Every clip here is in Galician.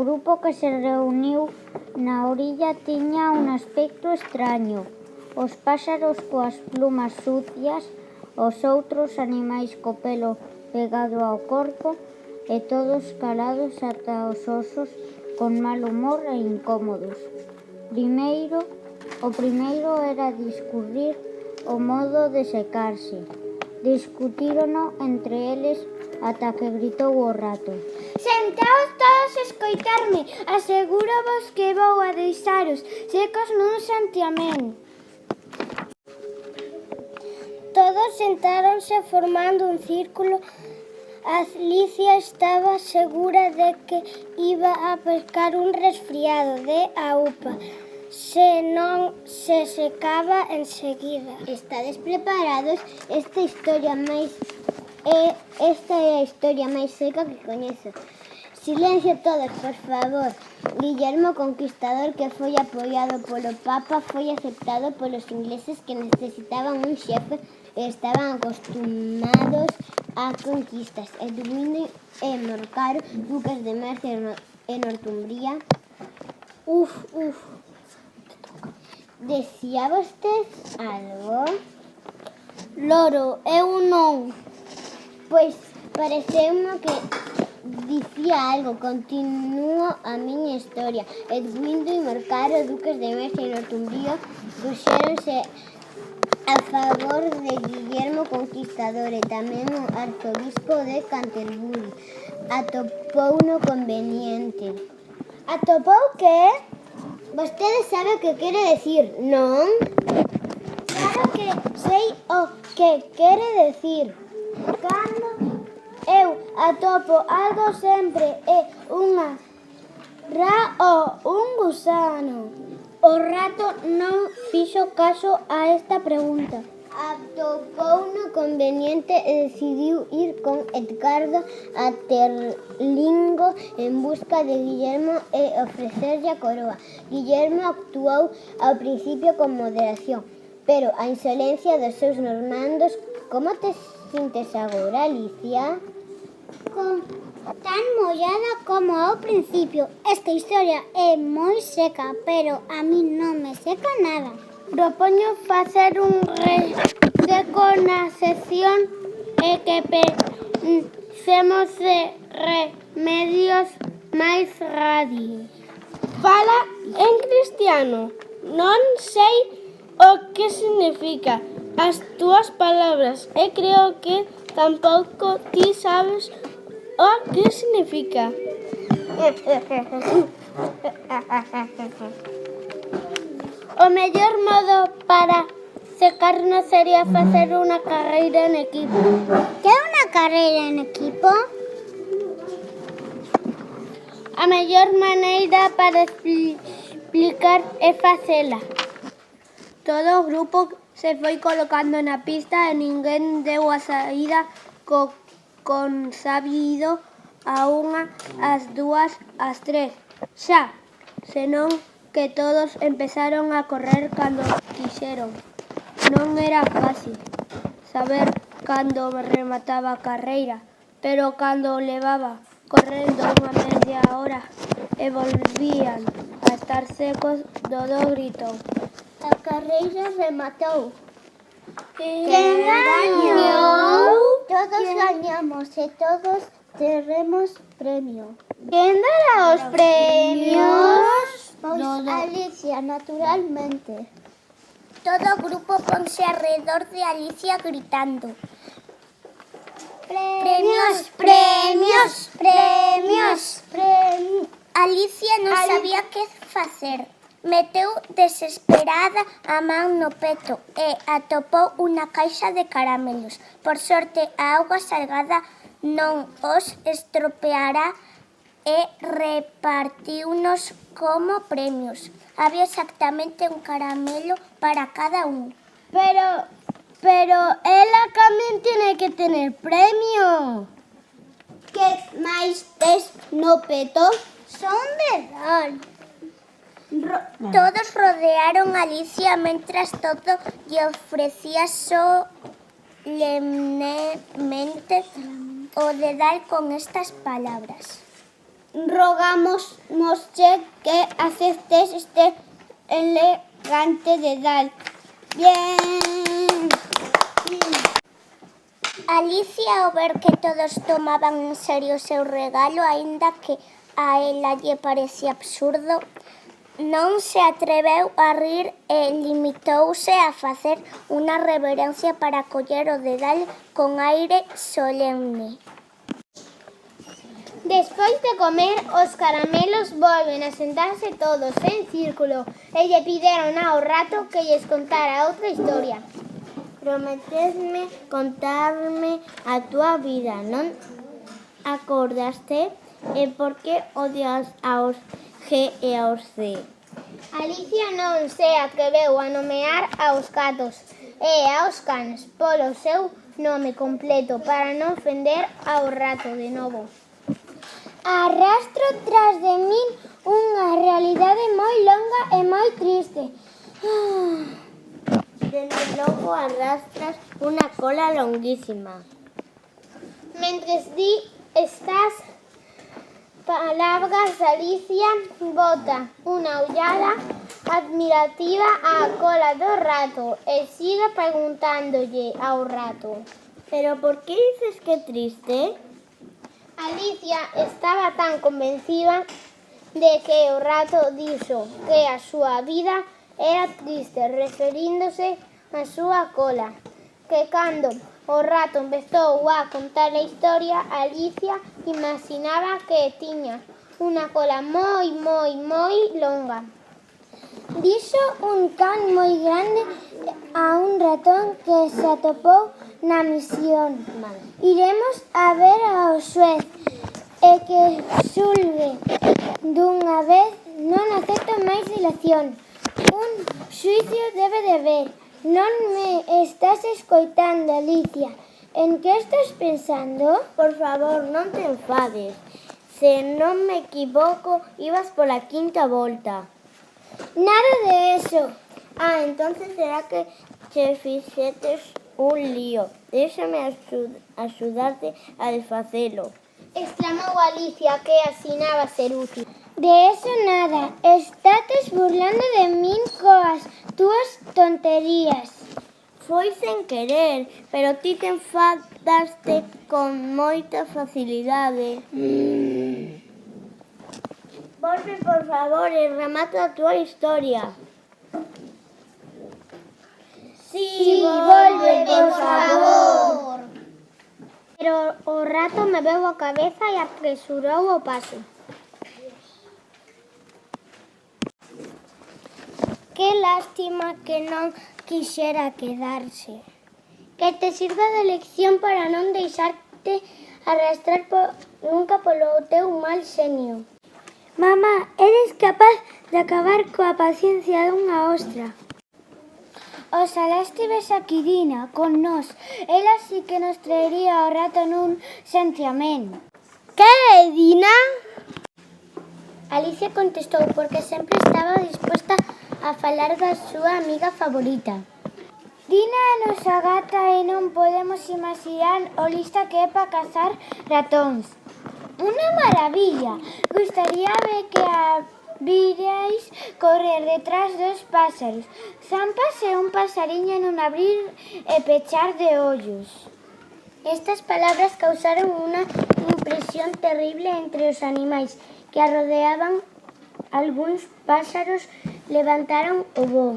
grupo que se reuniu na orilla tiña un aspecto extraño. Os páxaros coas plumas sucias, os outros animais co pelo pegado ao corpo e todos calados ata os osos, con mal humor e incómodos. O primeiro era discurrir o modo de secarse. Discutírono entre eles ata que gritou o rato: Sentaos todos a escoitarme, asegúrovos que vou a deixaros secos nun santiamén. Todos sentáronse formando un círculo. Alicia estaba segura de que iba a pescar un resfriado de aupa, se non se secaba enseguida. Estades preparados? Esta é a historia máis seca que coñezo. Silencio todos, por favor. Guillermo Conquistador, que foi apoiado polo Papa, foi aceptado polos ingleses que necesitaban un xefe e estaban acostumados a conquistas. Edwin e Morcaro, duques de Mercia e Northumbria. Uf. Decía vostede algo? Loro, eu non. Pois pareceume que dicía algo. Continúo a miña historia. Edwindo e Morcaro, duques de Mercia e Northumbria, puxéronse a favor de Guillermo Conquistador e tamén o arzobispo de Canterbury. Atopouno conveniente. Atopou que? Vostede sabe o que quere decir, non? Claro que sei o que quere decir. Cando eu atopo algo sempre é unha ra ou un gusano. O rato non fixo caso a esta pregunta. Atopouno conveniente e decidiu ir con Edgardo a Terlingo en busca de Guillermo e ofrecerlle a coroa. Guillermo actuou ao principio con moderación, pero a insolencia dos seus normandos. Como te sintes agora, Alicia? Tan mollada como ao principio. Esta historia é moi seca, pero a mí non me seca nada. Propoño facer un reseco na sección e que pensemos de remedios máis radios. Fala en cristiano. Non sei o que significa as túas palabras e creo que tampouco ti sabes o que significa. O mellor modo para secarnos sería facer unha carreira en equipo. Que é unha carreira en equipo? A mellor maneira para explicar é facela. Todo o grupo se foi colocando na pista e ninguén deu a saída con sabido a unha, as dúas, as tres. Xa, senón que todos empezaron a correr cando quixeron. Non era fácil saber cando remataba a carreira, pero cando levaba correndo unha media hora e volvían a estar secos, Dodó gritou: A carreira rematou. Quen gañou? Todos gañamos e todos teremos premio. Quen dará os premios? Pois Alicia, naturalmente. Todo o grupo ponse alrededor de Alicia gritando: Premios, premios, premios. Alicia non sabía que facer. Meteu desesperada a man no peto e atopou unha caixa de caramelos. Por sorte, a auga salgada non os estropeara e repartiunos como premios. Había exactamente un caramelo para cada un. Pero ela tamén tiene que tener premio. Que máis tes no peto? Son de rol. Todos rodearon a Alicia mentras todo lle ofrecía solemnemente o dedal con estas palabras: rogamosche que aceptes este elegante dedal. Bien. Alicia, ao ver que todos tomaban en serio o seu regalo, aínda que a ela lle parecía absurdo, non se atreveu a rir e limitouse a facer unha reverencia para coller o dedal con aire solemne. Despois de comer, os caramelos volven a sentarse todos en círculo e lle pideron ao rato que lles contara outra historia. Prometesme contarme a túa vida, non acordaste? E por que odias aos G e aos C? Alicia non se atreveu a nomear aos gatos e aos cans polo seu nome completo para non ofender ao rato de novo. Arrastro tras de min unha realidade moi longa e moi triste. Dende logo arrastras unha cola longuísima. Mentres di estas palabras, Alicia bota unha ollada admirativa á cola do rato e sigue preguntándolle ao rato. Pero por que dices que triste? Alicia estaba tan convencida de que o rato dixo que a súa vida era triste, referíndose á súa cola, que cando o rato empezou a contar a historia, Alicia imaginaba que tiña unha cola moi longa. Dixo un can moi grande a un ratón que se atopou na misión. Iremos a ver ao xuez e que xulgue dunha vez, non acepto máis dilación. Un xuicio debe de ver. Non me estás escoitando, Alicia. En que estás pensando? Por favor, non te enfades. Se non me equivoco, ibas pola quinta volta. Nada de eso. Entonces será que che fixetes un lío. Déxame axudarte a desfacelo. Exclamou Alicia, que asinaba ser útil. De eso nada. Estates burlando de min coas túas tonterías. Foi sen querer, pero ti te enfadaste con moita facilidade. Volve, por favor, e remata a túa historia. Sí, volve, por favor. Pero o rato me veu a cabeza e apresurou o paso. Que lástima que non quixera quedarse. Que te sirva de lección para non deixarte arrastrar nunca polo teu mal xenio. Mamá, eres capaz de acabar coa paciencia dunha ostra. Oxalá estivese aquí Dina con nós. Ela sí que nos traería o rato nun santiamén. Que é Dina? Alicia contestou porque sempre estaba disposta a falar da súa amiga favorita. Dina é nosa gata e non podemos imaginar o lista que é para cazar ratóns. Unha maravilla! Gustaríame que a virais correr detrás dos pásaros. Zampas é un pasariño nun abrir e pechar de ollos. Estas palabras causaron unha impresión terrible entre os animais que a rodeaban. Algúns pásaros levantaron o voo.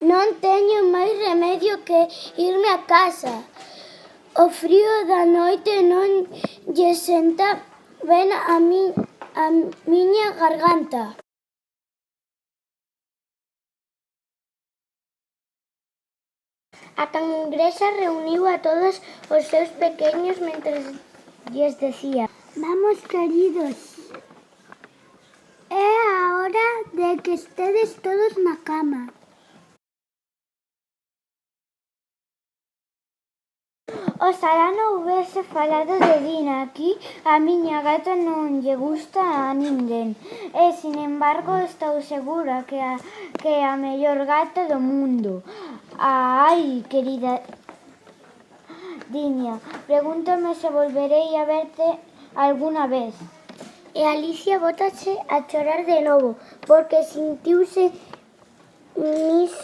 Non teño máis remedio que irme a casa. O frío da noite non lle senta ben a miña garganta. A cangresa reuniu a todos os seus pequeños mentres lles decía: Vamos, queridos, é a hora de que estedes todos na cama. Oxalá non houbese falado de Dina aquí, a miña gata non lle gusta a ninguén. E, sin embargo, estou segura que é a mellor gata do mundo. Ai, querida Dinia, pregúntame se volverei a verte alguna vez. E Alicia bótase a chorar de novo, porque sentiuse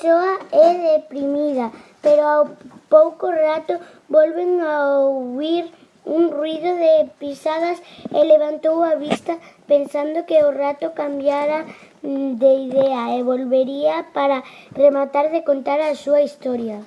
soa e deprimida, pero ao pouco rato volven a ouvir un ruido de pisadas e levantou a vista pensando que o rato cambiara de idea e volvería para rematar de contar a súa historia.